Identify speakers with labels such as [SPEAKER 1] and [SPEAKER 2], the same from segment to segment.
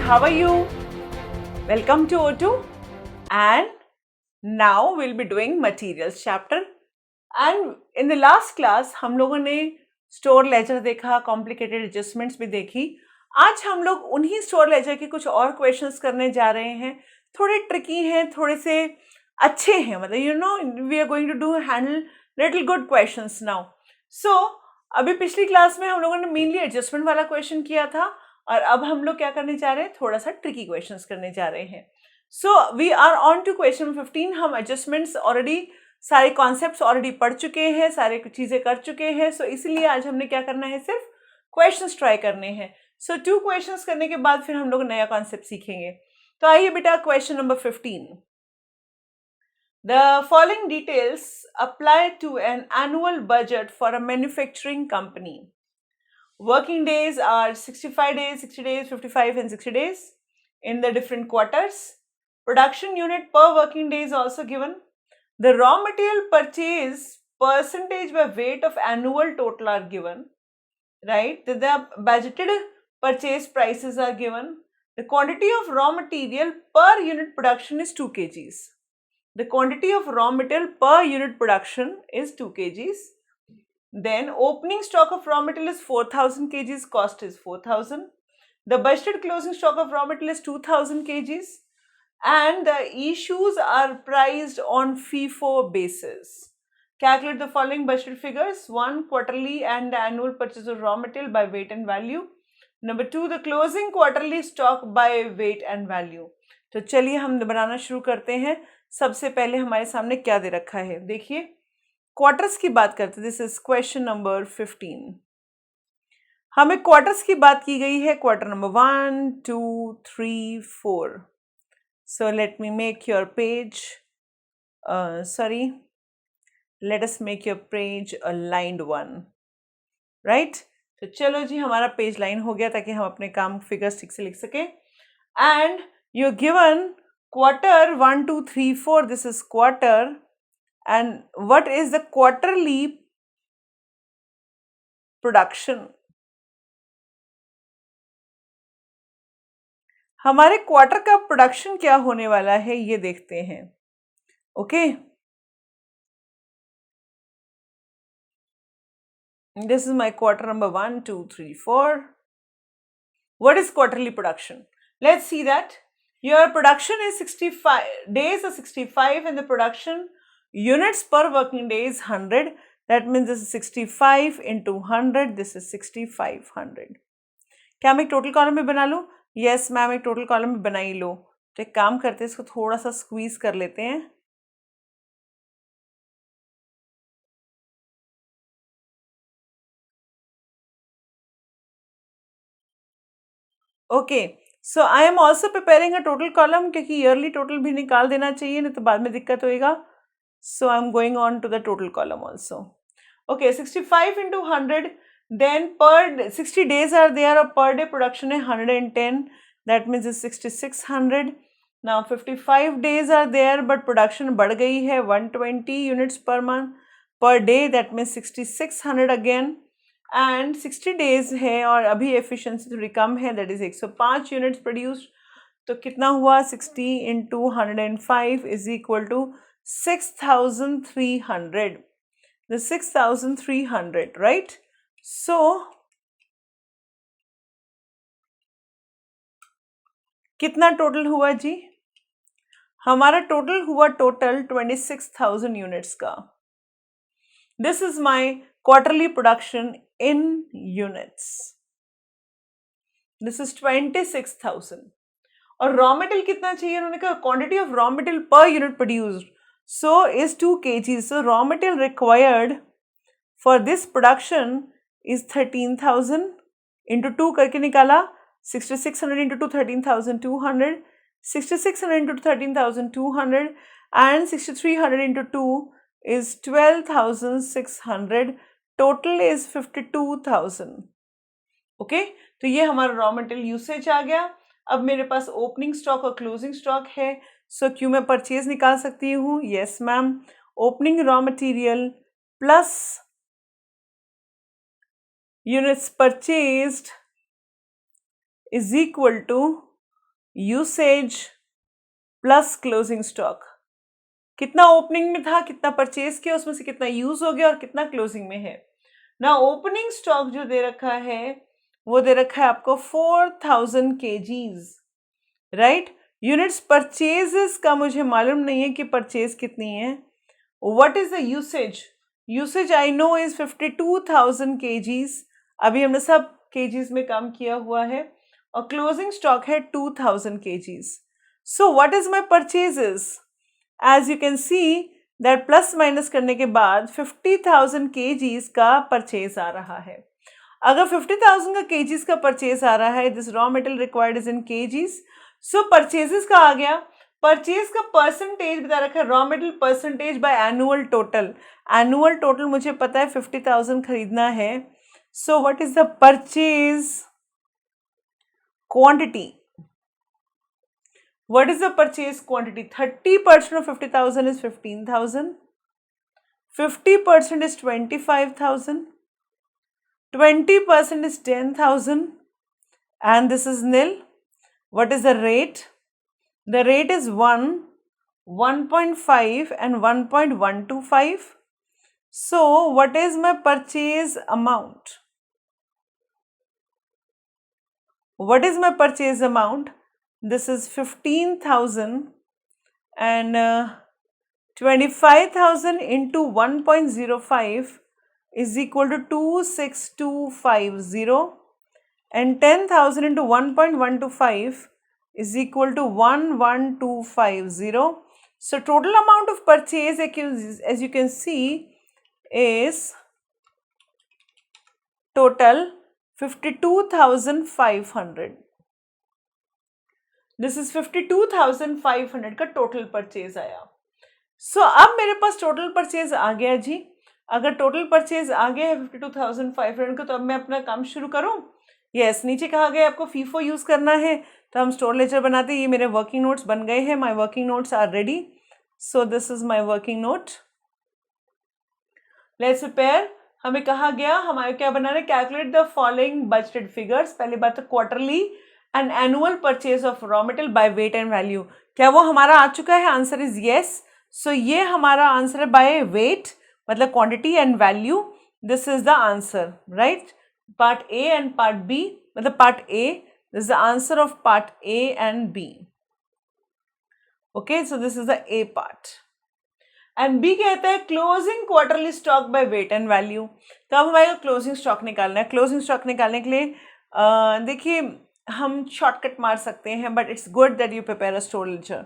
[SPEAKER 1] how are you? Welcome to O2, and now we'll be doing materials chapter. And in the last class हम लोगों ने store laser देखा, complicated adjustments भी देखी. आज हम लोग उन्हीं स्टोर लेजर के कुछ और क्वेश्चंस करने जा रहे हैं. थोड़े ट्रिकी हैं, थोड़े से अच्छे हैं, मतलब we are going to do handle little good questions now. So अभी पिछली क्लास में हम लोगों ने मेनली एडजस्टमेंट वाला क्वेश्चन किया था, और अब हम लोग क्या करने जा रहे हैं, थोड़ा सा ट्रिकी क्वेश्चंस करने जा रहे हैं. So we are on to question 15. हम एडजस्टमेंट्स ऑलरेडी, सारे कॉन्सेप्ट्स ऑलरेडी पढ़ चुके हैं, सारे चीजें कर चुके हैं. सो इसलिए आज हमने क्या करना है, सिर्फ क्वेश्चंस ट्राई करने हैं. सो 2 क्वेश्चंस करने के बाद फिर हम लोग नया कॉन्सेप्ट सीखेंगे. तो आइए बेटा, question number 15. The following details apply to an annual budget for a manufacturing company. Working days are 65 days, 60 days, 55 and 60 days in the different quarters. Production unit per working day is also given. The raw material purchase percentage by weight of annual total are given, right? The budgeted purchase prices are given. The quantity of raw material per unit production is 2 kgs. The quantity of raw material per unit production is 2 kgs. Then opening stock of raw material is 4000 kgs, cost is 4000. The budgeted closing stock of raw material is 2000 kgs. And the issues are priced on FIFO basis. Calculate the following budgeted figures. 1. Quarterly and annual purchase of raw material by weight and value. Number 2. The closing quarterly stock by weight and value. तो चलिए हम बनाना शुरू करते हैं. सबसे पहले हमारे सामने क्या दे रखा है, देखिए. क्वार्टर्स की बात करते हैं. This is question number 15. हमें क्वार्टर्स की बात की गई है. Quarter number 1, 2, 3, 4. So let me make your page, let us make your page a lined one, right? तो चलो जी, हमारा पेज लाइन हो गया ताकि हम अपने काम फिगर्स ठीक से लिख सके. And you're given quarter 1, 2, 3, 4. This is quarter. And what is the quarterly production? हमारे क्वार्टर का प्रोडक्शन क्या होने वाला है ये देखते हैं. Okay, this is my quarter number 1, 2, 3, 4. What is quarterly production? Let's see that. Your production is 65 days or 65, and the production units per working day is 100. That means this is 65 into 100. This is 6500. क्या मैं एक total column में बना लूँ? Yes ma'am, एक total column में बना ही लो. तो एक काम करते हैं, इसको थोड़ा सा स्क्वीज कर लेते हैं. Okay, so I am also preparing a total column, क्योंकि ईयरली टोटल भी निकाल देना चाहिए, नहीं तो बाद में दिक्कत होएगा. So I am going on to the total column also. Okay, 65 into 100. Then per 60 days are there, or per day production है 110. That means it's 6600. Now 55 days are there, but production बढ़ गई है 120 units per month per day. That means 6600 again. And 60 days है और अभी efficiency थोड़ी कम है, that is 105 units produced. तो कितना हुआ, 60 into 105 is equal to 6300. The 6300, right? So कितना टोटल हुआ जी? हमारा टोटल हुआ 26,000 यूनिट्स का. This is my quarterly production in units. This is 26,000. और रॉ मटेरियल कितना चाहिए, उन्होंने कहा quantity of raw material per unit produced so is 2 kg. So raw material required for this production is 13,000 into 2 करके निकाला. 6600 into 2, 13,200. 6600 into 13,200 and 6300 into 2 is 12,600. Total is 52,000. Okay, तो ये हमारा रॉ मटेरियल यूसेज आ गया. अब मेरे पास ओपनिंग स्टॉक और closing stock है. सो क्यों मैं परचेज निकाल सकती हूँ? Yes ma'am, opening raw material plus units purchased is equal to usage plus closing stock, कितना ओपनिंग में था, कितना परचेज किया, उसमें से कितना यूज हो गया और कितना क्लोजिंग में है। ना ओपनिंग स्टॉक जो दे रखा है वो दे रखा है आपको 4000 kgs, राइट। यूनिट्स परचेजेस का मुझे मालूम नहीं है कि परचेज कितनी है। What is the usage? Usage I know is 52,000 kgs, अभी हमने सब kgs में काम किया हुआ है, और क्लोजिंग स्टॉक है 2000 kgs. So what is my purchases? As you can see that plus minus करने के बाद 50,000 kgs का परचेज आ रहा है। अगर 50,000 का kgs का परचेज आ रहा है, this raw material required is in kgs, so purchases का आ गया। परचेज का परसेंटेज बता रखा है raw material percentage by annual total. Annual total मुझे पता है 50,000 खरीदना है, सो what is the purchase quantity? What is the purchase quantity? 30% of 50,000 is 15,000. 50% is 25,000. 20% is 10,000. And this is nil. What is the rate? The rate is 1, 1.5 and 1.125. So what is my purchase amount? What is my purchase amount? This is 15,000 and 25,000 into 1.05 is equal to 26250, and 10,000 into 1.125 is equal to 11250. So total amount of purchase, as you can see, is total 52,500. This is 52,500 का total purchase आया। सो अब मेरे पास total purchase आ गया जी। अगर total purchase आ गया है 52,500 का, तो अब मैं अपना काम शुरू करूं। यस, नीचे कहा गया आपको फीफो यूज करना है, तो हम स्टोर लेजर बनाते हैं। ये मेरे वर्किंग नोट्स बन गए हैं, my working notes are ready. So this is my working note. Let's prepare. हमें कहा गया हमारे क्या बनाना है, calculate the following budgeted figures. पहली बात तो quarterly and annual purchase of raw material by weight and value. क्या वो हमारा आ चुका है? Answer is yes. सो ये हमारा आंसर है बाय वेट, मतलब quantity and value. This is the answer, right. Part A and part B, मतलब part A, this is the answer of part A and B. Okay, so this is the A part. And B कहता है closing quarterly stock by weight and value. तो अब हमारे closing stock निकालना है। Closing stock निकालने के लिए देखिए हम शॉर्टकट मार सकते हैं, but it's good that you prepare a store ledger.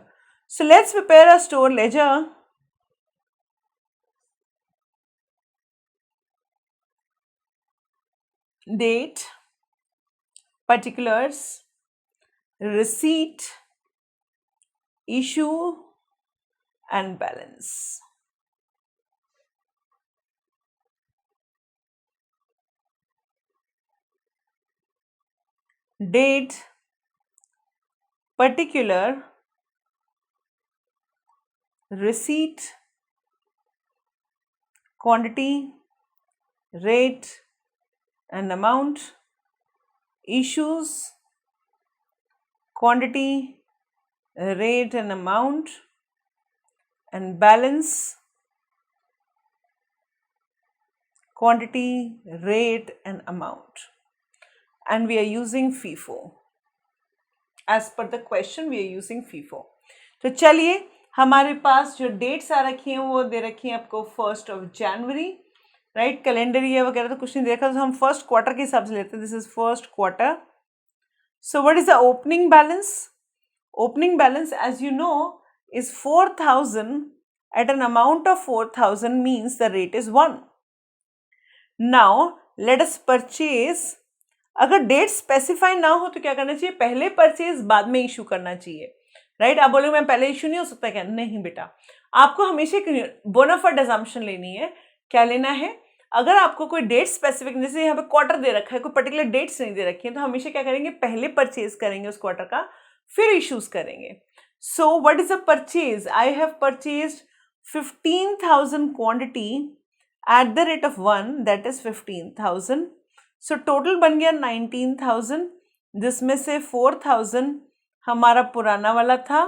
[SPEAKER 1] So let's prepare a store ledger. Date, particulars, receipt, issue and balance. Date, particular, receipt, quantity, rate and amount, issues, quantity, rate and amount, and balance, quantity, rate and amount. And we are using FIFO. As per the question, we are using FIFO. तो चलिए, हमारे पास जो dates आ रखी हैं वो दे रखी हैं आपको 1 जनवरी, राइट। कैलेंडर ईयर वगैरह तो कुछ नहीं देखा, तो हम फर्स्ट क्वार्टर के हिसाब से लेते हैं। This is first quarter. So what is the opening balance? Opening balance, as you know, is 4,000 at an amount of 4,000 means the rate is 1. Now let us purchase. अगर डेट स्पेसिफाई ना हो तो क्या करना चाहिए? पहले परचेज बाद में इशू करना चाहिए, राइट। आप बोलोगे मैं पहले इशू नहीं हो सकता क्या? नहीं बेटा, आपको हमेशा बोनाफाइड असम्पशन लेनी है। क्या लेना है? अगर आपको कोई डेट स्पेसिफिक, जैसे यहाँ पे क्वार्टर दे रखा है, कोई पर्टिकुलर डेट्स नहीं दे रखी है, तो हमेशा क्या करेंगे? पहले परचेज करेंगे उस क्वार्टर का, फिर इशूज करेंगे। सो what is the purchase? I have purchased 15,000 quantity at the rate of 1, that is 15,000। So total बन गया 19,000, जिसमें से 4,000 हमारा पुराना वाला था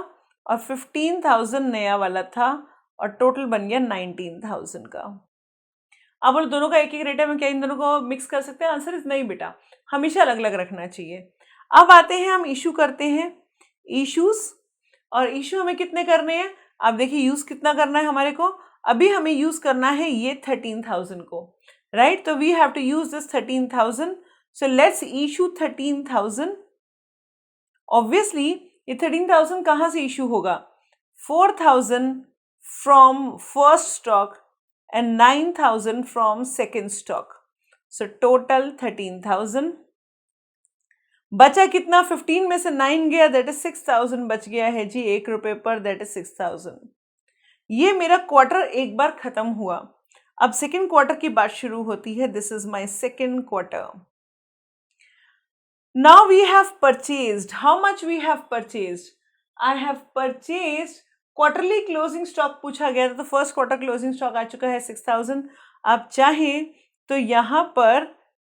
[SPEAKER 1] और 15,000 नया वाला था और टोटल बन गया 19,000 का। अब बोलो दोनों का एक एक रेट है, मैं क्या इन दोनों को मिक्स कर सकते हैं? आंसर इज नहीं बेटा, हमेशा अलग अलग रखना चाहिए। अब आते हैं हम इशू करते हैं, इशूज। और इशू हमें कितने करने हैं? अब देखिए यूज कितना करना है हमारे को। अभी हमें यूज करना है ये 13,000 को, राइट? तो we have to use this 13,000। So let's issue 13,000। Obviously ये 13,000 कहाँ से इशू होगा? 4,000 from first stock and 9,000 from second stock. So total 13,000. बचा कितना? 15 में से 9 गया, दैट इज 6,000 बच गया है जी 1 रुपए पर, दैट इज 6,000। ये मेरा क्वार्टर एक बार खत्म हुआ। अब सेकेंड क्वार्टर की बात शुरू होती है। This is my second quarter. Now we have purchased, how much we have purchased? I have purchased, quarterly closing stock पूछा गया था तो फर्स्ट क्वार्टर क्लोजिंग स्टॉक आ चुका है 6,000। आप चाहें तो यहाँ पर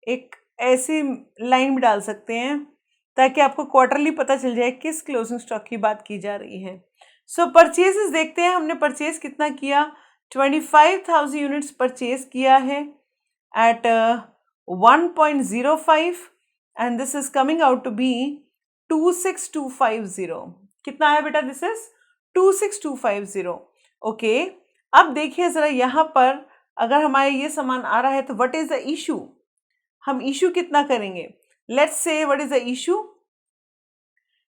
[SPEAKER 1] एक ऐसी लाइन भी डाल सकते हैं ताकि आपको क्वार्टरली पता चल जाए किस क्लोजिंग स्टॉक की बात की जा रही है। सो परचेजेस देखते हैं, हमने परचेज कितना किया? 25,000 यूनिट्स परचेज किया है at 1.05 and this is coming out to be 26,250। कितना आया बेटा? This is 26,250। ओके, अब देखिए जरा यहाँ पर अगर हमारे ये सामान आ रहा है तो व्हाट इज द इशू? हम इशू कितना करेंगे? Let's say what is the issue?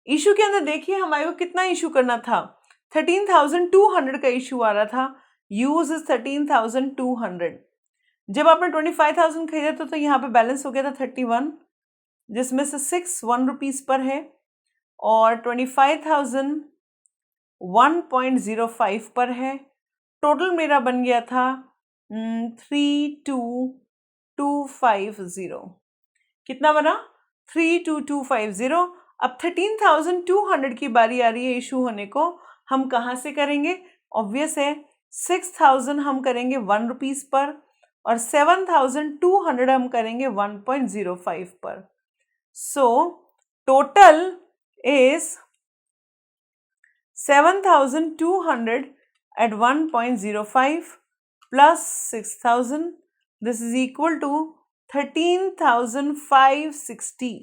[SPEAKER 1] Issue के अंदर देखिए हमारे को कितना इशू करना था? 13,200 का इशू आ रहा था। Use is 13,200। जब आपने 25,000 खरीदा था तो यहाँ पे बैलेंस हो गया था 31, जिसमें से 6 1 रुपीज पर है और 25,000 1.05 पर है। टोटल मेरा बन गया था 32,250। कितना बना? 32,250। अब 13,200 की बारी आ रही है इशू होने को। हम कहाँ से करेंगे? ऑब्वियस है, 6,000 हम करेंगे 1 रुपीज पर और 7,200 हम करेंगे 1.05 पर। So total is 7,200 at 1.05 plus 6,000. This is equal to 13,560.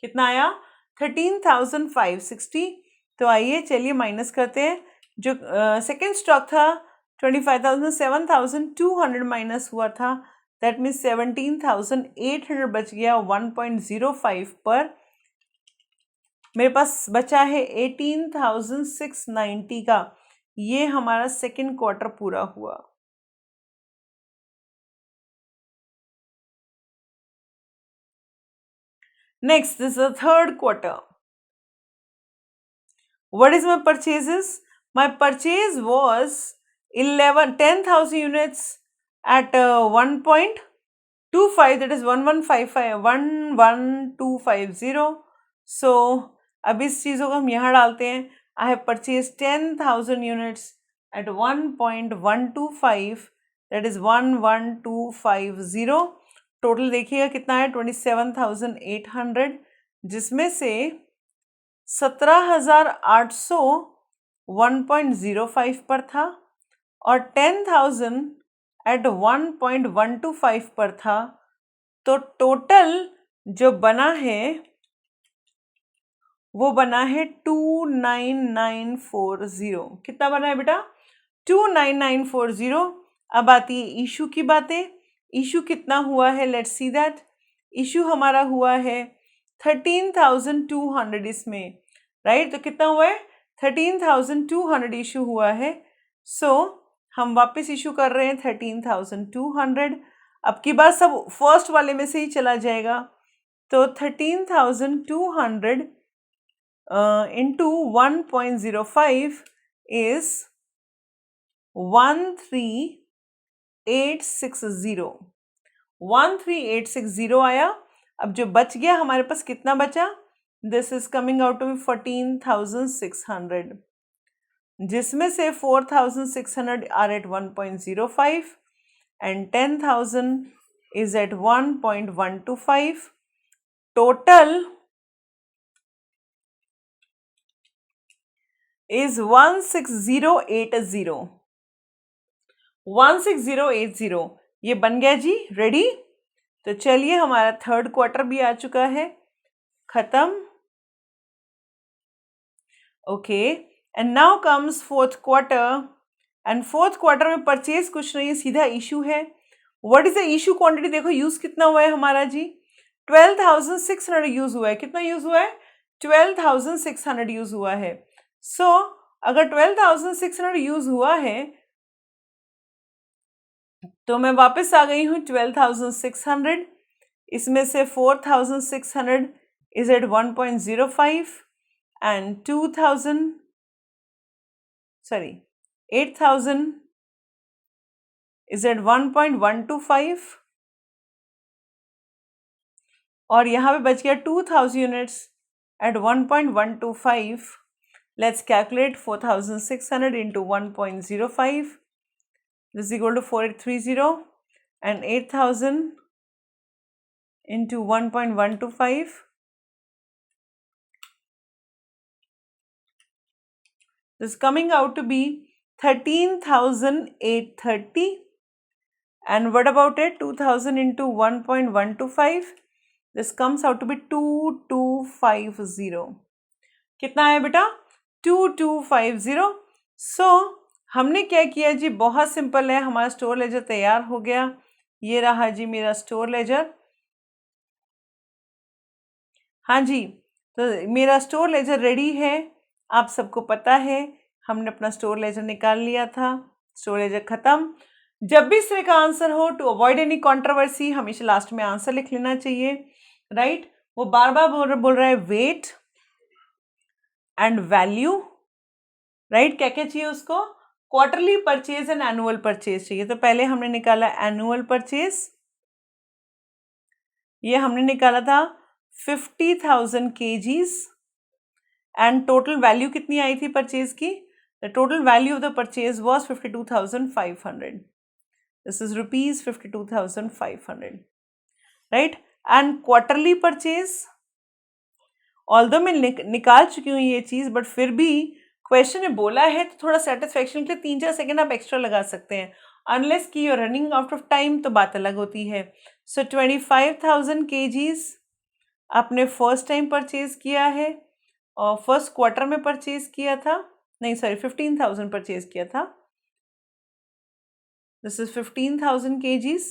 [SPEAKER 1] कितना आया? 13,560। तो आइए चलिए माइनस करते हैं। जो सेकेंड स्टॉक था 25,000, 7,200 माइनस हुआ था, दैट मीन्स 17,800 बच गया 1.05 पर। मेरे पास बचा है 18,690 का। ये हमारा सेकेंड क्वार्टर पूरा हुआ। Next this the third quarter. What is my purchases? My purchase was 10,000 units at 1.25, that is 11250। सो अब इस चीज़ों को हम यहाँ डालते हैं। I have purchase 10,000 units at 1.125, that is 11250। Total देखिएगा कितना है? 27,800, जिसमें से 17,800 1.05 पर था और 10,000 एट 1.125 पर था। तो टोटल जो बना है वो बना है 29940। कितना बना है बेटा? 29940। अब आती है इशू की बातें। इशू कितना हुआ है? Let's see that. इशू हमारा हुआ है 13,200 इसमें, राइट? तो कितना हुआ है? 13,200 इशू हुआ है। सो हम वापस इशू कर रहे हैं 13,200। अब की बार सब फर्स्ट वाले में से ही चला जाएगा। तो 13,200 into 1.05 is 13,860। 13,860 आया। अब जो बच गया हमारे पास कितना बचा? This is coming out to 14,600, जिसमें से 4,600 are at 1.05 and 10,000 is at 1.125। Total is 16080. 16080 ये बन गया जी, रेडी। तो चलिए हमारा थर्ड क्वार्टर भी आ चुका है, खत्म। Okay, and now comes fourth quarter, and fourth quarter में परचेज कुछ नहीं, सीधा इशू है। What is the issue quantity? देखो यूज कितना हुआ है हमारा जी, 12,600 यूज हुआ है। कितना यूज हुआ है? 12,600 यूज हुआ है। सो अगर 12,600 यूज हुआ है तो मैं वापस आ गई हूँ 12,600, इसमें से 4,600 is at 1.05 and 8,000 is at 1.125 और यहाँ पे बच गया 2,000 units at 1.125. Let's calculate 4,600 into 1.05. This is equal to 4,830 and 8,000 into 1.125. This is coming out to be 13,830. And what about it? 2,000 into 1.125. This comes out to be 2250. कितना है बेटा? 2250. So हमने क्या किया जी, बहुत सिंपल है, हमारा स्टोर लेजर तैयार हो गया। ये रहा जी मेरा स्टोर लेजर। हाँ जी, तो मेरा स्टोर लेजर रेडी है, आप सबको पता है, हमने अपना स्टोर लेजर निकाल लिया था, स्टोर लेजर खत्म। जब भी इस तरह का आंसर हो, टू अवॉइड एनी कंट्रोवर्सी, हमेशा लास्ट में आंसर लिख लेना चाहिए, राइट। वो बार बार बोल रहा है वेट एंड वैल्यू, राइट। क्या क्या चाहिए उसको? Quarterly purchase and annual purchase चाहिए। तो पहले हमने निकाला एनुअल परचेज, ये हमने निकाला था 50,000 kgs एंड टोटल वैल्यू कितनी आई थी परचेज की? The total value of the purchase was 52,500. This is rupees 52,500, right. And quarterly purchase, although मैं निकाल चुकी हूँ ये चीज़, बट फिर भी क्वेश्चन में बोला है तो थोड़ा सेटिस्फेक्शन के लिए 3-4 सेकेंड आप एक्स्ट्रा लगा सकते हैं, अनलेस कि you're running out of time तो बात अलग होती है। सो 25,000 kgs आपने फर्स्ट टाइम परचेज किया है और फर्स्ट क्वार्टर में परचेज किया था, नहीं सॉरी 15,000 परचेज किया था। This is 15,000 kgs,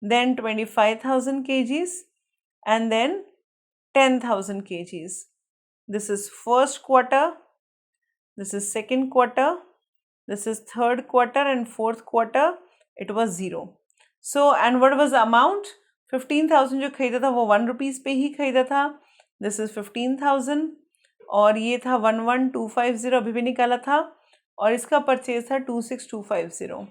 [SPEAKER 1] then 25,000 kgs and then 10,000 kgs. This is first quarter, this is second quarter, this is third quarter and fourth quarter. It was 0. So and what was the amount? 15,000 जो खरीदा था वो 1 rupees पे ही खरीदा था। This is 15,000 और ये था 11,250 अभी भी निकाला था और इसका परचेज था 26,250।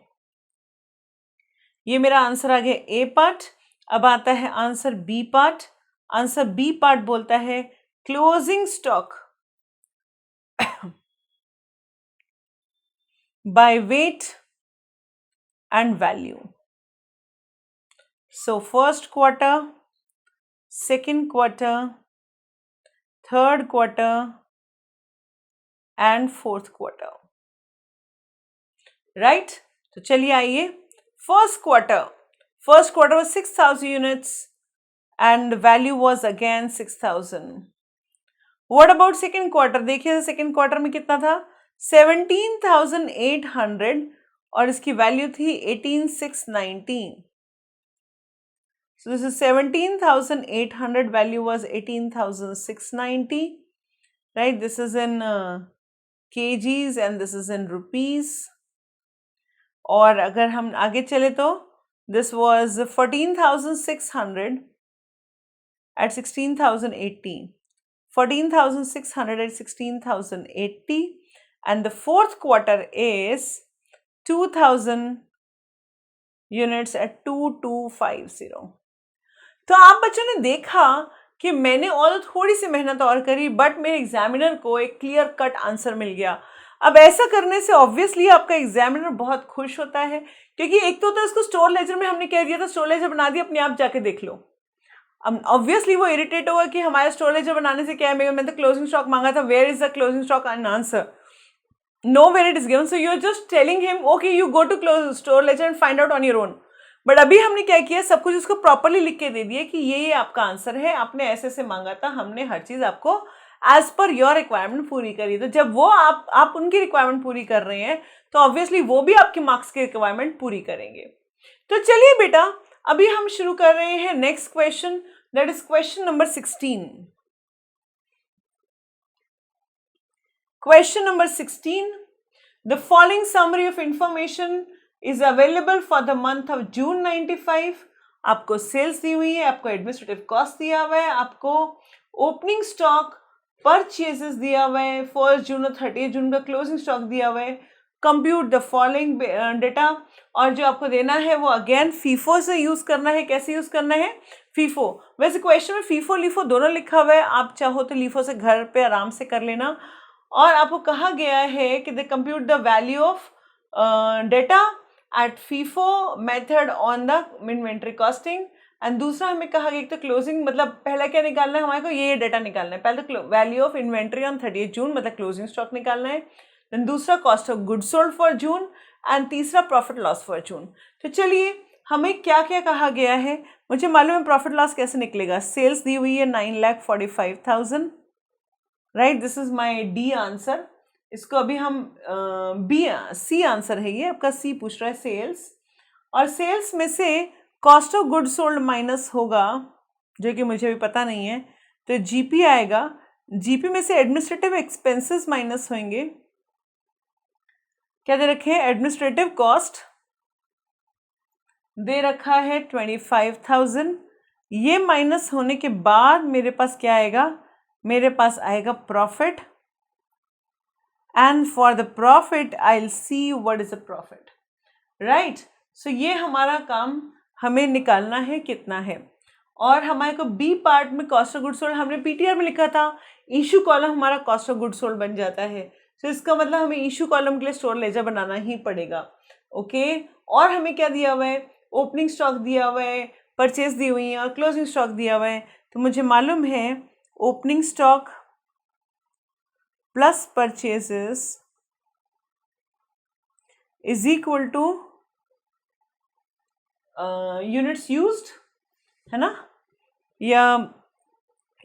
[SPEAKER 1] ये मेरा आंसर आ गया ए पार्ट। अब आता है answer B part. Answer B part बोलता है closing stock by weight and value. So first quarter, second quarter, third quarter and fourth quarter, right. तो चलिए आइए, first quarter was 6,000 units and the value was again 6,000. What about second quarter? देखिए second quarter में कितना था? 17,800 और इसकी value थी 18,619. So this is 17,800, value was 18,690, right? This is in kgs and this is in rupees. और अगर हम आगे चले तो this was 14,600 at 16,080, 14,600 at 16,080 and the fourth quarter is 2,000 units at 2250. तो आप बच्चों ने देखा कि मैंने और थोड़ी सी मेहनत और करी बट मेरे एग्जामिनर को एक क्लियर कट आंसर मिल गया। अब ऐसा करने से ऑब्वियसली आपका एग्जामिनर बहुत खुश होता है, क्योंकि एक तो इसको स्टोर लेजर में हमने कह दिया था, स्टोर लेजर बना दिया, अपने आप जाके देख लो। अब ऑब्वियसली वो इरिटेट होगा कि हमारे स्टोर लेजर बनाने से क्या है, मैंने तो क्लोजिंग स्टॉक मांगा था, where is the closing stock and answer. nowhere it is given, so you're just telling him okay you go to close store ledger and find out on your own. But अभी हमने क्या किया, सब कुछ उसको properly लिख के दे दिया कि ये आपका आंसर है, आपने ऐसे ऐसे मांगा था, हमने हर चीज आपको एज पर योर रिक्वायरमेंट पूरी करी. तो जब वो आप उनकी रिक्वायरमेंट पूरी कर रहे हैं तो ऑब्वियसली वो भी आपके मार्क्स की रिक्वायरमेंट पूरी करेंगे. तो चलिए बेटा अभी हम शुरू कर रहे हैं next question, that is question number 16. Question number 16. The following summary of information is available for the month of June 95. आपको सेल्स दी हुई है, आपको एडमिनिस्ट्रेटिव कॉस्ट दिया हुआ है, आपको ओपनिंग स्टॉक परचेजेस दिया हुआ है, 1 जून और 30 जून का क्लोजिंग स्टॉक दिया हुआ है. कंप्यूट द फॉलोइंग डेटा, और जो आपको देना है वो अगेन फीफो से यूज करना है. कैसे यूज करना है? फीफो. वैसे क्वेश्चन में फीफो लीफो दोनों लिखा हुआ है, आप चाहो तो लीफो से घर पे आराम से कर लेना. और आपको कहा गया है कि they compute the value of data at FIFO method on the inventory costing. And दूसरा हमें कहा गया तो क्लोजिंग, मतलब पहला क्या निकालना है हमारे को, ये डेटा निकालना है. पहले तो वैल्यू ऑफ इन्वेंट्री ऑन 30 जून मतलब क्लोजिंग स्टॉक निकालना है. देन दूसरा cost of goods sold for June, and तीसरा प्रॉफिट लॉस फॉर जून. तो चलिए हमें क्या क्या कहा गया है, मुझे मालूम है प्रॉफिट लॉस कैसे निकलेगा. सेल्स दी हुई है 9,45,000. Right, this is my D answer. इसको अभी हम सी आंसर है, ये आपका सी पूछ रहा है सेल्स. और सेल्स में से cost of good sold minus होगा, जो कि मुझे अभी पता नहीं है, तो जीपी आएगा. जीपी में से एडमिनिस्ट्रेटिव एक्सपेंसेस माइनस होंगे. क्या दे रखे हैं? एडमिनिस्ट्रेटिव कॉस्ट दे रखा है 25,000. ये माइनस होने के बाद मेरे पास क्या आएगा? मेरे पास आएगा profit. And for the profit I will see what is the profit. Right, so ये हमारा काम हमें निकालना है कितना है. और हमारे को बी पार्ट में कॉस्ट ऑफ गुड सोल्ड हमने पीटीआर में लिखा था, इशू कॉलम हमारा कॉस्ट ऑफ गुड सोल्ड बन जाता है. तो इसका मतलब हमें इशू कॉलम के लिए स्टोर लेजर बनाना ही पड़ेगा. ओके, और हमें क्या दिया हुआ है? ओपनिंग स्टॉक दिया हुआ है, परचेज दी हुई है और क्लोजिंग स्टॉक दिया हुआ है. तो मुझे मालूम है opening stock plus purchases is equal two units used, है ना, या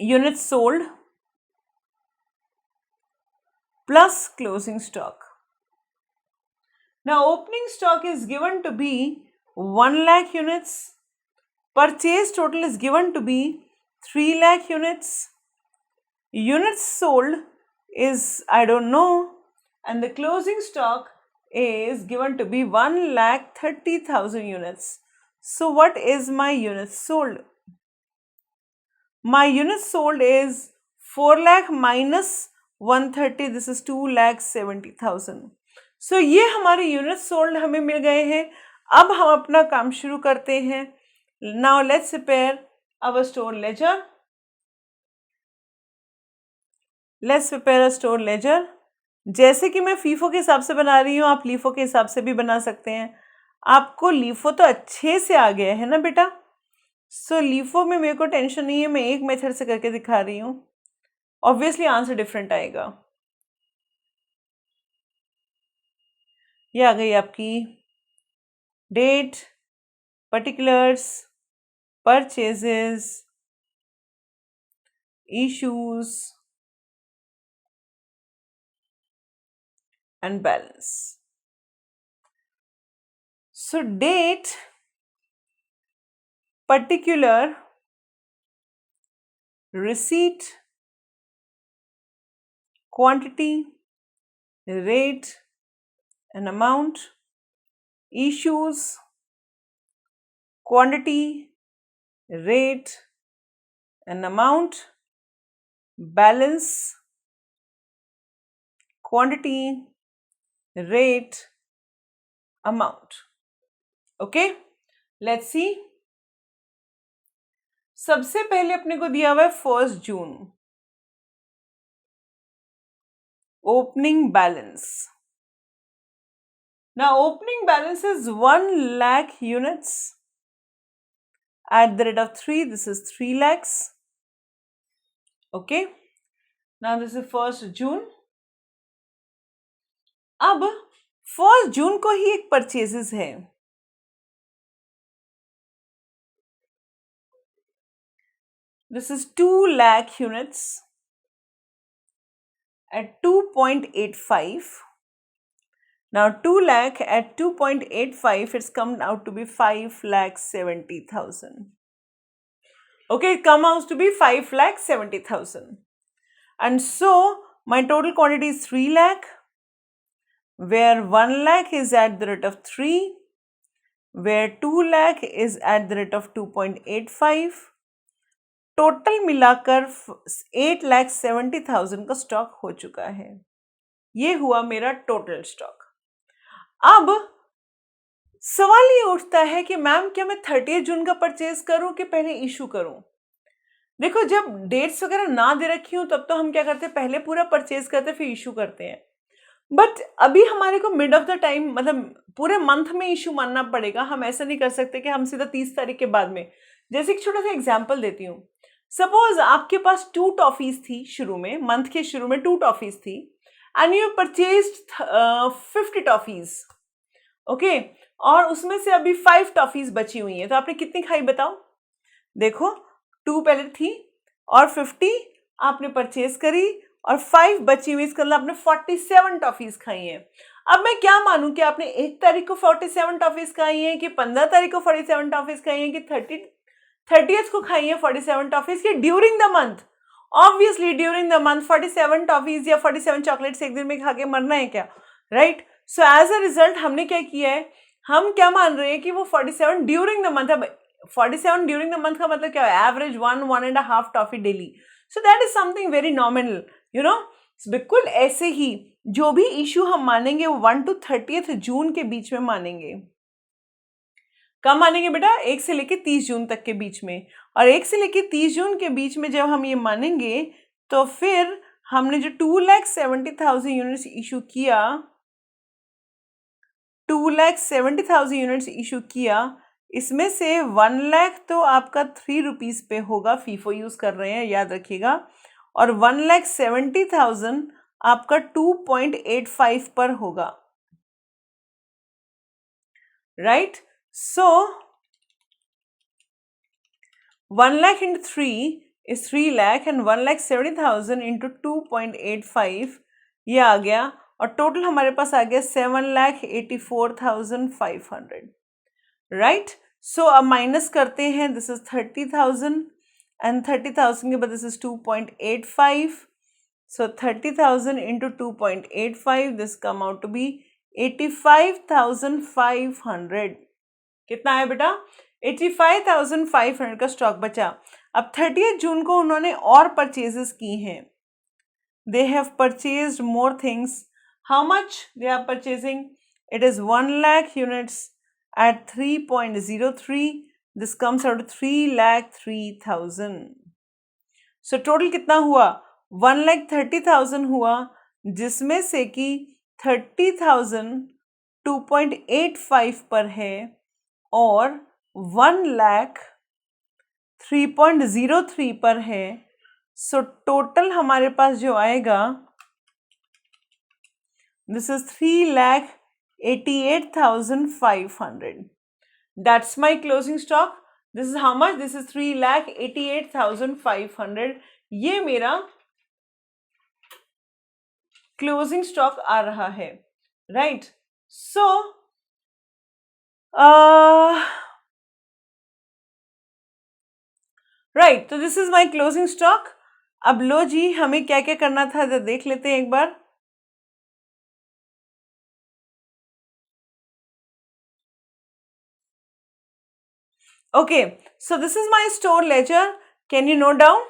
[SPEAKER 1] units sold plus closing stock. Now opening stock is given to be 1 lakh units. Purchase total is given to be 3 lakh units. Units sold is I don't know, and the closing stock is given to be 1,30,000 units. So what is my units sold? My units sold is 4 lakh minus 130. This is 2,70,000. सो ये हमारे unit sold हमें मिल गए हैं. अब हम अपना काम शुरू करते हैं. Now let's prepare our store ledger. Let's prepare a store ledger. जैसे कि मैं फीफो के हिसाब से बना रही हूँ, आप लीफो के हिसाब से भी बना सकते हैं. आपको लीफो तो अच्छे से आ गया है ना बेटा. सो लीफो में मेरे को टेंशन नहीं है, मैं एक मेथड से करके दिखा रही हूँ. ऑब्वियसली आंसर डिफरेंट आएगा. ये आ गई आपकी date, particulars, purchases, issues and balance. So date, particular, receipt, quantity, rate and amount, issues, quantity, rate and amount, balance, quantity, rate, amount. Okay, let's see. सबसे पहले अपने को दिया हुआ है 1 June opening balance. Now opening balance is 1 lakh units at the rate of 3. This is 3 lakhs. Okay. Now this is 1st June. अब 1 जून को ही एक परचेजेस है, this is 2 lakh units at 2.85. Now 2 lakh at 2.85, it's come out to be 5,70,000. Okay, it comes out to be 5,70,000. And so my total quantity is 3 lakh, where 1 lakh is at the rate of 3, where 2 lakh is at the rate of 2.85. Total मिलाकर 8,70,000 का stock हो चुका है। ये हुआ मेरा total stock. अब सवाल ये उठता है कि मैम क्या मैं 30 जून का परचेज करूं कि पहले इशू करूं? देखो, जब डेट्स वगैरह ना दे रखी हूं तब तो हम क्या करते हैं, पहले पूरा परचेज करते फिर इशू करते हैं। बट अभी हमारे को मिड ऑफ द टाइम, मतलब पूरे मंथ में इशू मानना पड़ेगा। हम ऐसा नहीं कर सकते कि हम सीधा 30 तारीख के बाद में। जैसे एक छोटा सा एग्जाम्पल देती हूँ। सपोज आपके पास 2 टॉफीज थी शुरू में, मंथ के शुरू में 2 टॉफीज थी, and you purchased 50 toffees, okay, और उसमें से अभी 5 टॉफीज बची हुई हैं, तो आपने कितनी खाई बताओ? देखो, 2 पहले थी और 50 आपने परचेज करी और 5 बची हुई, इसका मतलब आपने 47 टॉफीज खाई हैं। अब मैं क्या मानूं कि आपने 1 तारीख को 47 टॉफीज खाई हैं, कि 15 तारीख को 47 टॉफीज खाई हैं, कि 30th को खाई है 47 टॉफीज, की during the month? Obviously during the month 47 toffees या 47 चॉकलेट्स एक दिन में खा के मरना है क्या? Right. So as a result हमने क्या किया है, हम क्या मान रहे हैं कि वो 47 ड्यूरिंग द मंथ। अब 47 ड्यूरिंग द मंथ का मतलब क्या है? Average 1.5 toffee daily. So that is something very nominal, you know. बिल्कुल ऐसे ही जो भी इशू हम मानेंगे वो 1 to 30th जून के बीच में मानेंगे। कब मानेंगे बेटा? 1 से लेके 30 जून तक के बीच में। और 1 से लेके 30 जून के बीच में जब हम ये मानेंगे तो फिर हमने जो 2,70,000 यूनिट्स इशू किया, 2,70,000 यूनिट्स इशू किया, इसमें से 1 लाख तो आपका 3 रुपीज पे होगा, फीफो यूज कर रहे हैं याद रखिएगा, और 1,70,000 आपका 2.85 पर होगा, right. So 1 lakh into 3 is 3 lakh and 1,70,000 into 2.85 ये आ गया, और टोटल हमारे पास आ गया 7,84,500, राइट। सो अब माइनस करते हैं, दिस इज 30,000 एंड 30,000 के बाद this is 2.85, so 30,000 into 2.85, this come out to be 85,500। कितना है बेटा? 85,500 का स्टॉक बचा। अब 30th जून को उन्होंने और परचेजेस की हैं, they have purchased more things. How much they are purchasing? It is 1 lakh units at 3.03, this comes out 3,03,000। So total कितना हुआ? 1,30,000 हुआ, जिसमें से कि 30,000 2.85 पर है और 1 लाख 3.03 पर है। सो टोटल हमारे पास जो आएगा, this is 3,88,500। That's my closing stock. This is how much? This is 3,88,500। ये मेरा क्लोजिंग स्टॉक आ रहा है, राइट। सो राइट, तो this is my closing stock. अब लो जी, हमें क्या क्या करना था तो देख लेते हैं एक बार। Okay, so this is my store ledger, can you note down?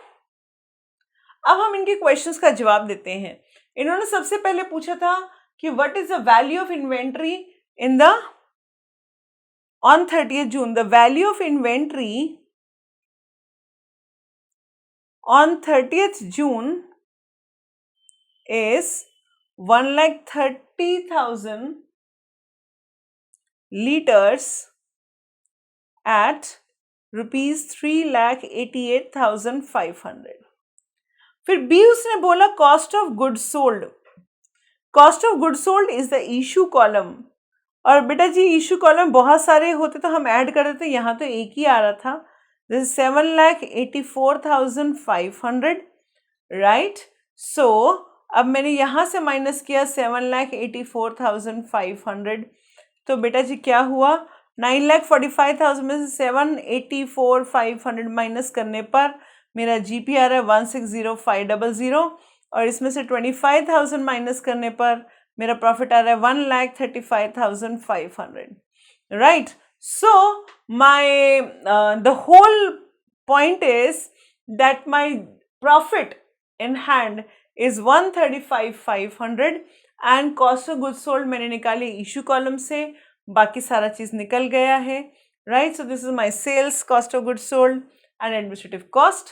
[SPEAKER 1] अब हम इनके क्वेश्चंस का जवाब देते हैं। इन्होंने सबसे पहले पूछा था कि what is the value of inventory in the on 30th June? The value of inventory on 30th June is 1,30,000 liters at rupees 3,88,500। फिर बी उसने बोला cost of goods sold, cost of good sold is the issue column. और बेटा जी issue column बहुत सारे होते तो हम ऐड कर देते, यहाँ तो एक ही आ रहा था। This 7,84,500, right. सो अब मैंने यहाँ से माइनस किया 7,84,500, तो बेटा जी क्या हुआ, 9,45,000 में से 7,84,500 माइनस करने पर मेरा जीपी आ रहा है 1,60,500, और इसमें से 25,000 माइनस करने पर मेरा प्रॉफिट आ रहा है 1,35,500, right. So my the whole point is that my profit in hand is 135,500 and cost of good sold मैंने निकाली इशू कॉलम से, बाकी सारा चीज निकल गया है, right. So this is my sales, cost of good sold and administrative cost,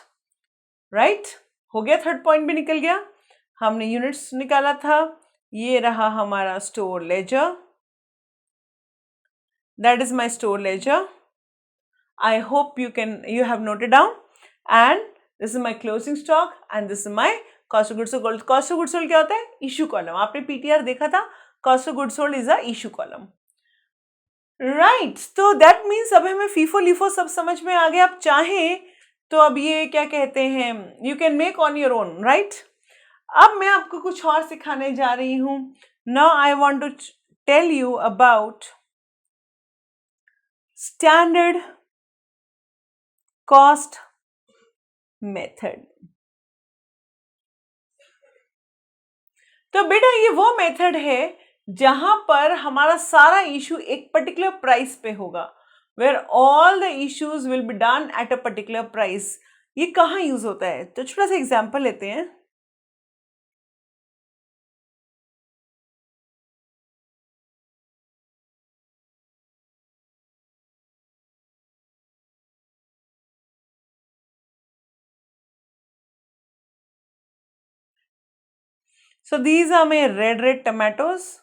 [SPEAKER 1] right. हो गया, थर्ड पॉइंट भी निकल गया। हमने यूनिट्स निकाला था, ये रहा हमारा store laser, that is my store laser. I hope you have noted down, and this is my closing stock and this is my cost of goods sold. Cost of goods sold क्या होता है, issue column. आपने PTR देखा था, cost of good sold is a issue column, right. तो that means अब हमें FIFO LIFO सब समझ में आ गया। आप चाहें तो अब ये क्या कहते हैं, you can make on your own, right. अब मैं आपको कुछ और सिखाने जा रही हूं। Now I want to tell you about standard cost method. तो बेटा ये वो मेथड है जहां पर हमारा सारा इशू एक पर्टिकुलर प्राइस पे होगा, where all the issues will be done at a particular price. ये कहाँ यूज होता है, तो छोटा सा एग्जांपल लेते हैं। So these are my red tomatoes,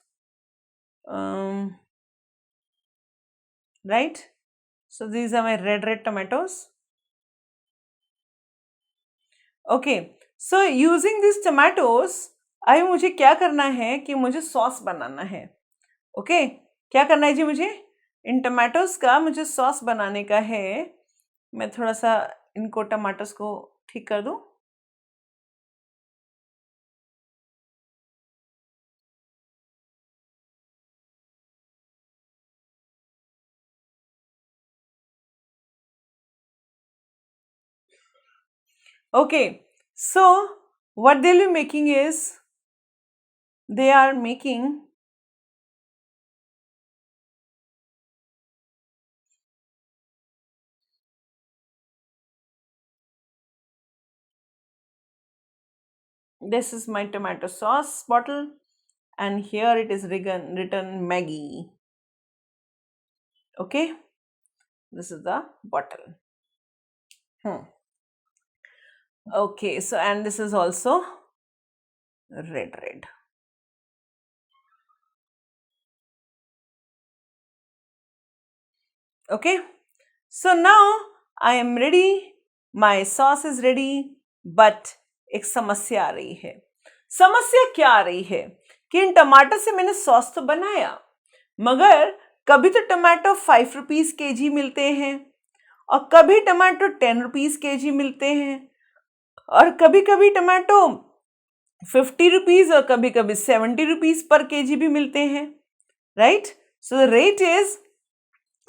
[SPEAKER 1] right? So these are my red tomatoes. Okay, so using these tomatoes, अभी मुझे क्या करना है कि मुझे सॉस बनाना है। ओके, क्या करना है जी, मुझे इन टमाटोज का मुझे सॉस बनाने का है। मैं थोड़ा सा इनको टमाटोज को ठीक कर दूं। Okay, so what they'll be making is they are making this is my tomato sauce bottle and here it is written Maggie. Okay, this is the bottle. Okay, so and this is also red. Okay, so now I am ready, my sauce is ready, but एक समस्या आ रही है। समस्या क्या आ रही है कि इन टमाटर से मैंने सॉस तो बनाया, मगर कभी तो टमाटो 5 रुपीज kg मिलते हैं और कभी टमाटो 10 रुपीज kg मिलते हैं और कभी कभी टमाटो 50 रुपीज और कभी कभी 70 रुपीज पर kg भी मिलते हैं, right. So the rate is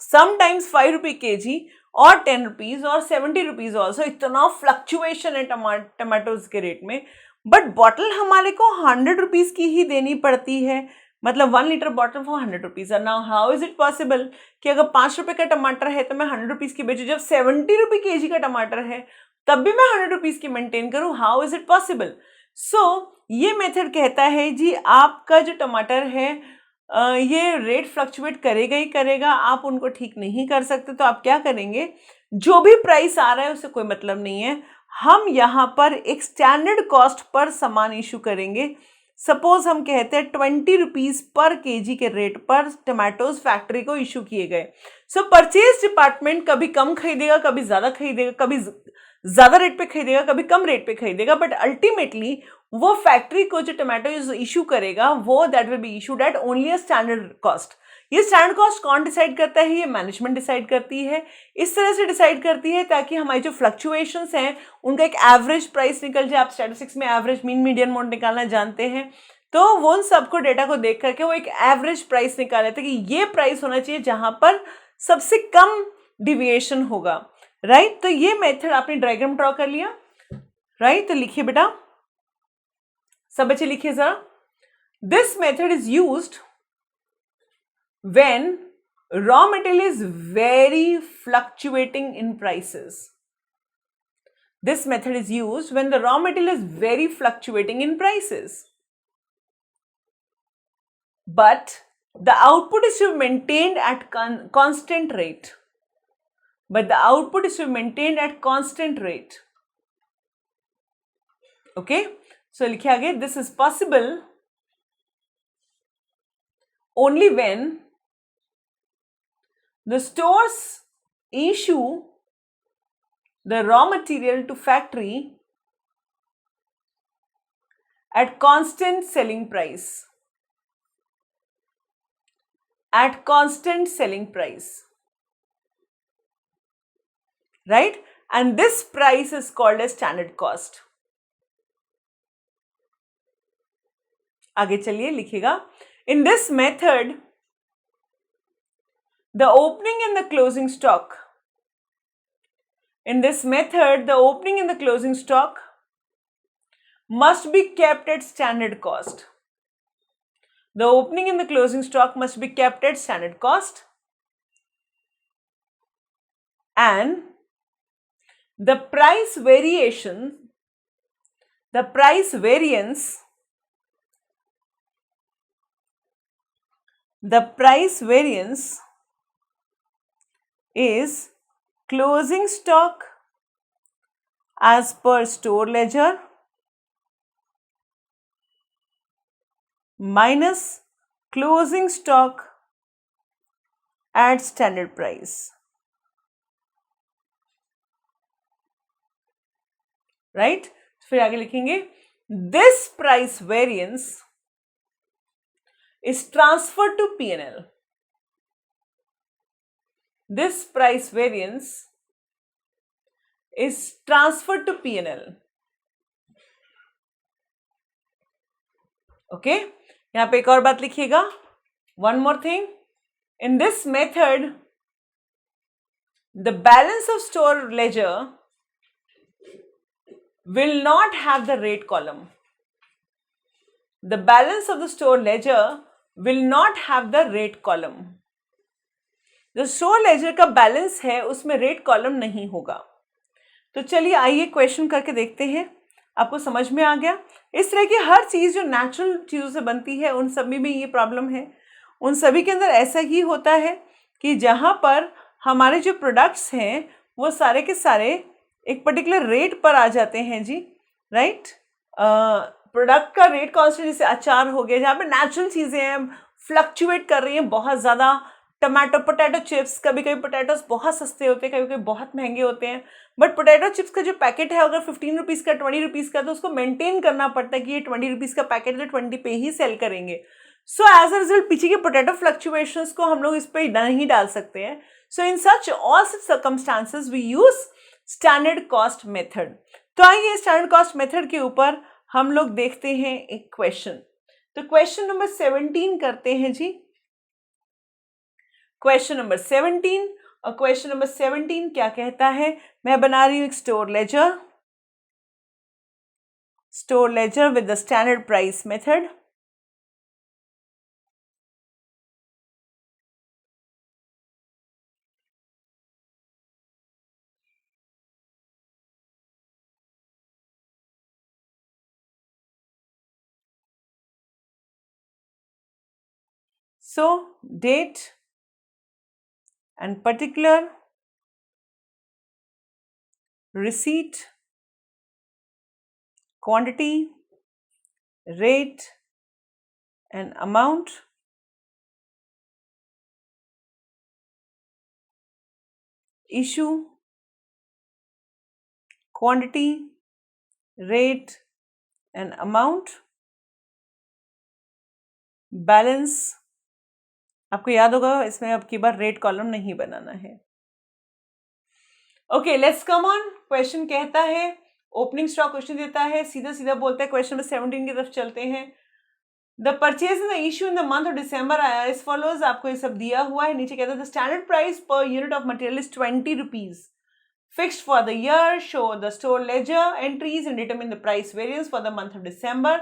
[SPEAKER 1] sometimes 5 rupee kg और 10 रुपीज और 70 रुपीज ऑल्सो। इतना फ्लक्चुएशन है टमाटोज के रेट में, बट बॉटल हमारे को 100 रुपीज की ही देनी पड़ती है, मतलब 1 litre bottle for 100 rupees. Now how is it possible कि अगर 5 रुपए का टमाटर है तो मैं 100 रुपीज की बेचूं, जब 70 रुपए kg का टमाटर है तब भी मैं 100 रुपीज की मेंटेन करूं। How is it possible? So ये मेथड कहता है जी आपका जो टमाटर है ये रेट फ्लक्चुएट करेगा ही करेगा, आप उनको ठीक नहीं कर सकते। तो आप क्या करेंगे, जो भी प्राइस आ रहा है उससे कोई मतलब नहीं है, हम यहाँ पर एक स्टैंडर्ड कॉस्ट पर सामान इशू करेंगे। सपोज हम कहते हैं 20 रुपीज पर kg के रेट पर टमाटोज फैक्ट्री को इशू किए गए। सो परचेज डिपार्टमेंट कभी कम खरीदेगा, कभी ज्यादा खरीदेगा, कभी ज्यादा रेट पे खरीदेगा, कभी कम रेट पे खरीदेगा, बट अल्टीमेटली वो फैक्ट्री को जो टोमेटो इशू करेगा वो that will be issued at only a standard cost. ये स्टैंडर्ड कॉस्ट कौन डिसाइड करता है? ये मैनेजमेंट डिसाइड करती है। इस तरह से डिसाइड करती है ताकि हमारी जो फ्लक्चुएशंस हैं उनका एक एवरेज प्राइस निकल जाए। आप स्टैटिस्टिक्स में एवरेज, मीन, मीडियन, मोड निकालना जानते हैं, तो वो उन सबको डेटा को देख करके वो एक एवरेज प्राइस निकाल लेते हैं कि ये प्राइस होना चाहिए जहां पर सबसे कम डिविएशन होगा, राइट। तो ये मेथड आपने डायग्राम ड्रॉ कर लिया, राइट। तो लिखिए बेटा, सब बच्चे लिखिए जरा। This method is used when raw material is very fluctuating in prices. This method is used when the raw material is very fluctuating in prices, but the output is to be maintained at constant rate. But the output is to be maintained at constant rate. Okay, so लिखिए आगे, this is possible only when the stores issue the raw material to factory at constant selling price. At constant selling price. Right? And this price is called as standard cost. आगे चलिए लिखिएगा. In this method, the opening and the closing stock. In this method, the opening and the closing stock must be kept at standard cost. The opening and the closing stock must be kept at standard cost, and the price variance is closing stock as per store ledger minus closing stock at standard price. Right? फिर आगे लिखेंगे, this price variance is transferred to P&L. This price variance is transferred to P&L. Okay, यहां पे एक और बात लिखिएगा, one more thing. In this method, the balance of store ledger will not have the rate column. The balance of the store ledger will not have the rate column. जो store laser का balance है उसमें rate column नहीं होगा. तो चलिए आइए question करके देखते हैं. आपको समझ में आ गया? इस तरह की हर चीज जो नेचुरल चीजों से बनती है उन सभी में ये प्रॉब्लम है. उन सभी के अंदर ऐसा ही होता है कि जहां पर हमारे जो प्रोडक्ट्स हैं वो सारे के सारे एक पर्टिकुलर रेट पर आ जाते हैं जी, राइट. प्रोडक्ट का रेट कांस्टेंट, जैसे अचार हो गया, जहाँ पे नेचुरल चीजें हैं, फ्लक्चुएट कर रही हैं बहुत ज्यादा. टमाटो, पोटैटो चिप्स, कभी कभी पोटैटोज बहुत सस्ते होते हैं, कभी कभी बहुत महंगे होते हैं, बट पोटैटो चिप्स का जो पैकेट है अगर 15 रुपीज़ का, 20 रुपीज़ का, तो उसको मेंटेन करना पड़ता है कि ये 20 रुपीज़ का पैकेट है तो 20 पे ही सेल करेंगे. सो एज अ रिजल्ट पीछे के पोटैटो फ्लक्चुएशंस को हम लोग इस पर नहीं डाल सकते हैं. So in such all such circumstances we use standard cost method. तो आइए स्टैंडर्ड कॉस्ट मेथड के ऊपर हम लोग देखते हैं एक क्वेश्चन. तो क्वेश्चन नंबर 17 करते हैं जी. क्वेश्चन नंबर 17, और क्वेश्चन नंबर 17 क्या कहता है? मैं बना रही हूं एक store laser with the standard price method. So date and particular, receipt, quantity, rate and amount, issue, quantity, rate and amount, balance. आपको याद होगा इसमें अब की बार रेट कॉलम नहीं बनाना है। Okay, let's come on. Question कहता है, ओपनिंग स्टॉक क्वेश्चन देता है, सीधा सीधा बोलता है। क्वेश्चन नंबर 17 की तरफ चलते हैं। The purchase in the issue in the month of December as follows. आपको ये सब दिया हुआ है। नीचे कहता है the standard price per unit of material is 20 rupees fixed for the year. Show the store ledger entries and determine the price variance for the month of December.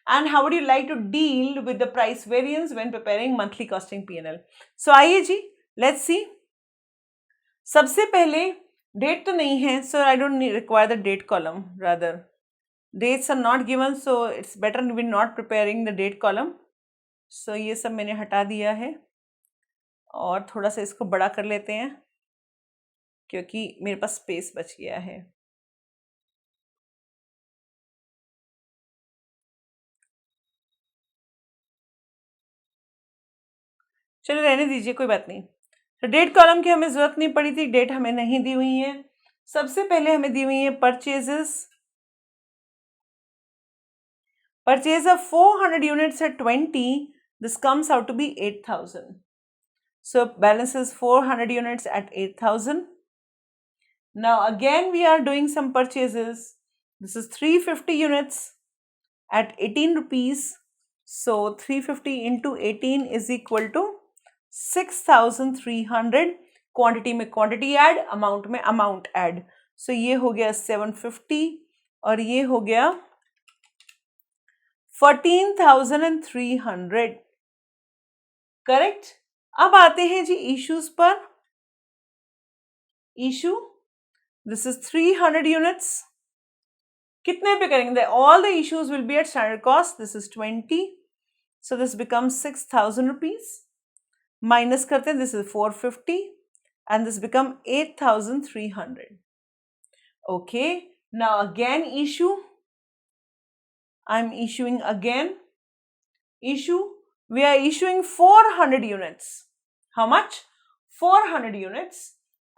[SPEAKER 1] And how would you like to deal with the price variance when preparing monthly costing P&L? So आइए जी, let's see. सबसे पहले date तो नहीं है, so I don't require the date column. Rather, dates are not given, so it's better we're not preparing the date column. So ये सब मैंने हटा दिया है और थोड़ा सा इसको बड़ा कर लेते हैं क्योंकि मेरे पास स्पेस बच गया है। चलो रहने दीजिए, कोई बात नहीं। तो डेट कॉलम की हमें जरूरत नहीं पड़ी थी, डेट हमें नहीं दी हुई है। सबसे पहले हमें दी हुई है purchases. Purchase of 400 units at 20, this comes out to be 8,000. So balance is 400 units at 8,000. Now again we are doing some purchases. This is 350 units at 18 rupees. So 350 into 18 is equal to 6,300. Quantity में quantity add, amount में amount add. सो ये हो गया 750 और ये हो गया 14,300। Correct. अब आते हैं जी इश्यूज पर। Issue, this is 300 units. कितने पे करेंगे? All the issues will be at standard cost. This is 20, so this becomes 6,000 rupees. Minus करते हैं, this is 450 and this become 8,300. Okay, now again issue. I'm issuing again. Issue, we are issuing 400 units. How much? 400 units,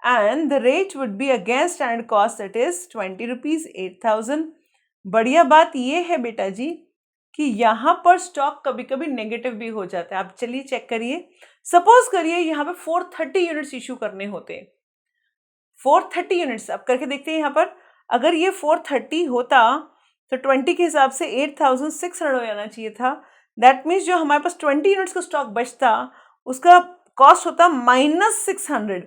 [SPEAKER 1] and the rate would be again standard cost, that is 20 rupees, 8,000. बढ़िया बात ये है बेटा जी कि यहाँ पर stock कभी कभी नेगेटिव भी हो जाता है। आप चलिए चेक करिए। सपोज करिए यहाँ पे 430 यूनिट्स इशू करने होते, 430 यूनिट्स। अब करके देखते हैं यहाँ पर, अगर ये 430 होता तो 20 के हिसाब से 8,600 हो जाना चाहिए था। दैट मीन्स जो हमारे पास 20 यूनिट्स का स्टॉक बचता उसका कॉस्ट होता -600।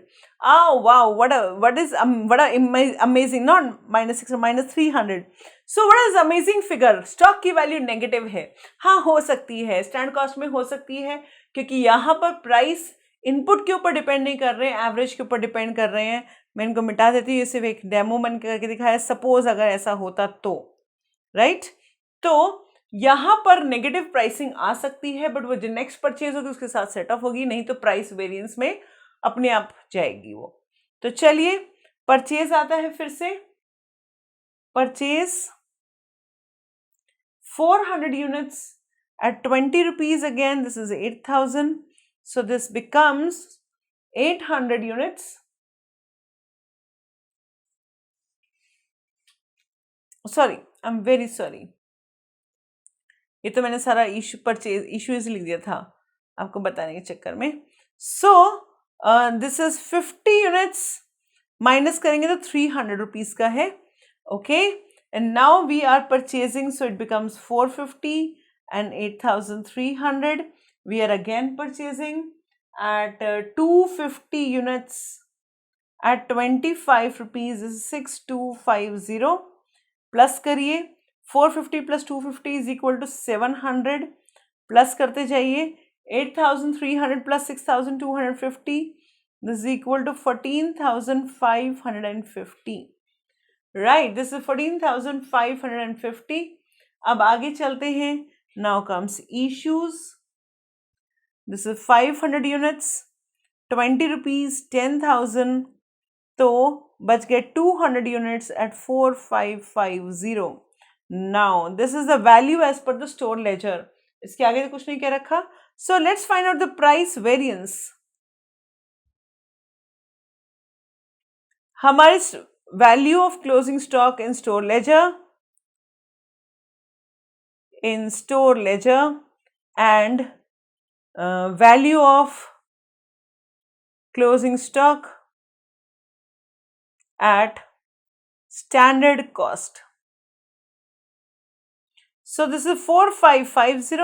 [SPEAKER 1] Wow, what is amazing, not -600, -300। So what is amazing figure? Stock की वैल्यू नेगेटिव है। हाँ, हो सकती है, स्टैंड कॉस्ट में हो सकती है, क्योंकि यहाँ पर प्राइस इनपुट के ऊपर डिपेंड नहीं कर रहे हैं, एवरेज के ऊपर डिपेंड कर रहे हैं। मैं इनको मिटा देती हूँ, ये सिर्फ एक डेमो मन करके दिखाया। सपोज अगर ऐसा होता तो, राइट, तो यहाँ पर नेगेटिव प्राइसिंग आ सकती है, बट वो जो नेक्स्ट परचेज होगी उसके साथ सेट ऑफ होगी, नहीं तो प्राइस वेरिएंस में अपने आप जाएगी वो। तो चलिए परचेज आता है फिर से। Purchase 400 units at 20 rupees, again this is 8,000, so this becomes 800 units. Sorry, I'm very sorry, ये तो मैंने सारा इशू परचेज इशूज लिख दिया था आपको बताने के चक्कर में। So this is 50 units, minus करेंगे तो 300 रुपीज का है। Okay, and now we are purchasing, so it becomes 450 and 8,300. We are again purchasing at 250 units at 25 rupees is 6,250. Plus करिए, 450 plus 250 is equal to 700. Plus करते जाइए, 8,300 plus 6,250, this is equal to 14,550. Right, this is 14,550. अब आगे चलते हैं। Now comes issues. This is 500 units, 20 rupees, 10,000. तो बच गए 200 units at 4,550. Now this is the value as per the store ledger. इसके आगे तो कुछ नहीं कह रखा। So let's find out the price variance. हमारे value of closing stock in store ledger and value of closing stock at standard cost. So this is 4550,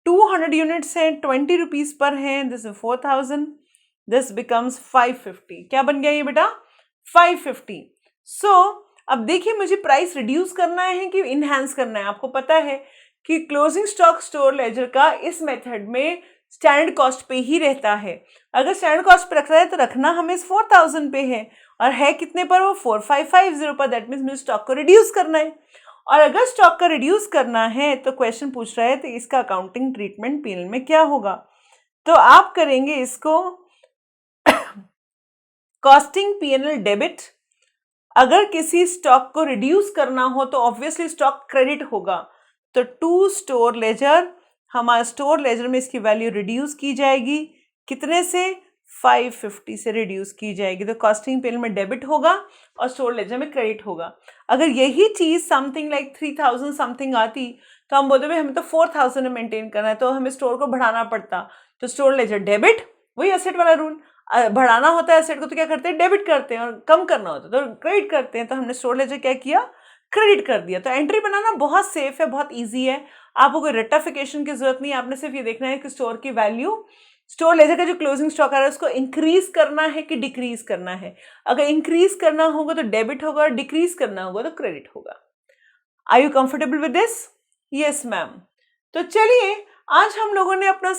[SPEAKER 1] 200 units हैं, 20 rupees per हैं, this is 4000, this becomes 550. क्या बन गया ये बेटा? 550. So अब देखिए मुझे प्राइस रिड्यूस करना है कि इनहेंस करना है. आपको पता है कि क्लोजिंग स्टॉक स्टोर लेजर का इस मेथड में स्टैंडर्ड कॉस्ट पे ही रहता है. अगर स्टैंडर्ड कॉस्ट पे रखना है तो रखना हमें 4000 पे है, और है कितने पर? वो 4550 पर. दैट मीन्स मुझे स्टॉक को रिड्यूस करना है. और अगर स्टॉक का रिड्यूस करना है तो क्वेश्चन पूछ रहा है तो इसका अकाउंटिंग ट्रीटमेंट पीएनएल में क्या होगा? तो आप करेंगे इसको कॉस्टिंग पीएनएल डेबिट. अगर किसी स्टॉक को रिड्यूस करना हो तो ऑब्वियसली स्टॉक क्रेडिट होगा. तो टू स्टोर लेजर, हमारा स्टोर लेजर में इसकी वैल्यू रिड्यूस की जाएगी. कितने से? 550 से रिड्यूस की जाएगी. तो कॉस्टिंग पीएनएल में डेबिट होगा और स्टोर लेजर में क्रेडिट होगा. अगर यही चीज समथिंग लाइक 3000 समथिंग आती तो हम बोलते भाई हमें तो 4000 में मेंटेन करना है, तो हमें स्टोर को बढ़ाना पड़ता. तो स्टोर लेजर डेबिट, वही एसेट वाला रूल. बढ़ाना होता है एसेट को तो क्या करते हैं? डेबिट करते हैं. और कम करना होता है तो क्रेडिट करते हैं. तो हमने स्टोर लेजर क्या किया? क्रेडिट कर दिया. तो एंट्री बनाना बहुत सेफ है, बहुत ईजी है. आपको कोई रेक्टिफिकेशन की जरूरत नहीं है. आपने सिर्फ ये देखना है कि स्टोर की वैल्यू, स्टोर लेजर का जो क्लोजिंग स्टॉक आ रहा है उसको इंक्रीज करना है कि डिक्रीज करना है. अगर इंक्रीज करना होगा तो डेबिट होगा, और डिक्रीज करना होगा तो क्रेडिट होगा. Are you comfortable with this? Yes ma'am. तो चलिए आज हम लोगों ने अपना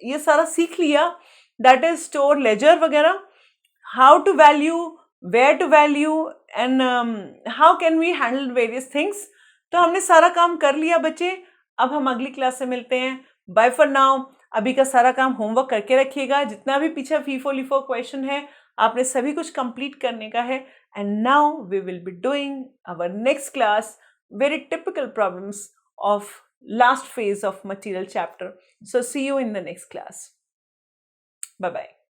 [SPEAKER 1] ये सारा सीख लिया. दैट इज स्टोर लेजर वगैरह, how to value, where to value, and how can we handle various things. तो हमने सारा काम कर लिया बच्चे. अब हम अगली क्लास से मिलते हैं. Bye for now. अभी का सारा काम होमवर्क करके रखिएगा. जितना भी पीछे फीफो लिफो क्वेश्चन है आपने सभी कुछ कंप्लीट करने का है. And now we will be doing our next class very typical problems of last phase of material chapter. So see you in the next class. Bye bye.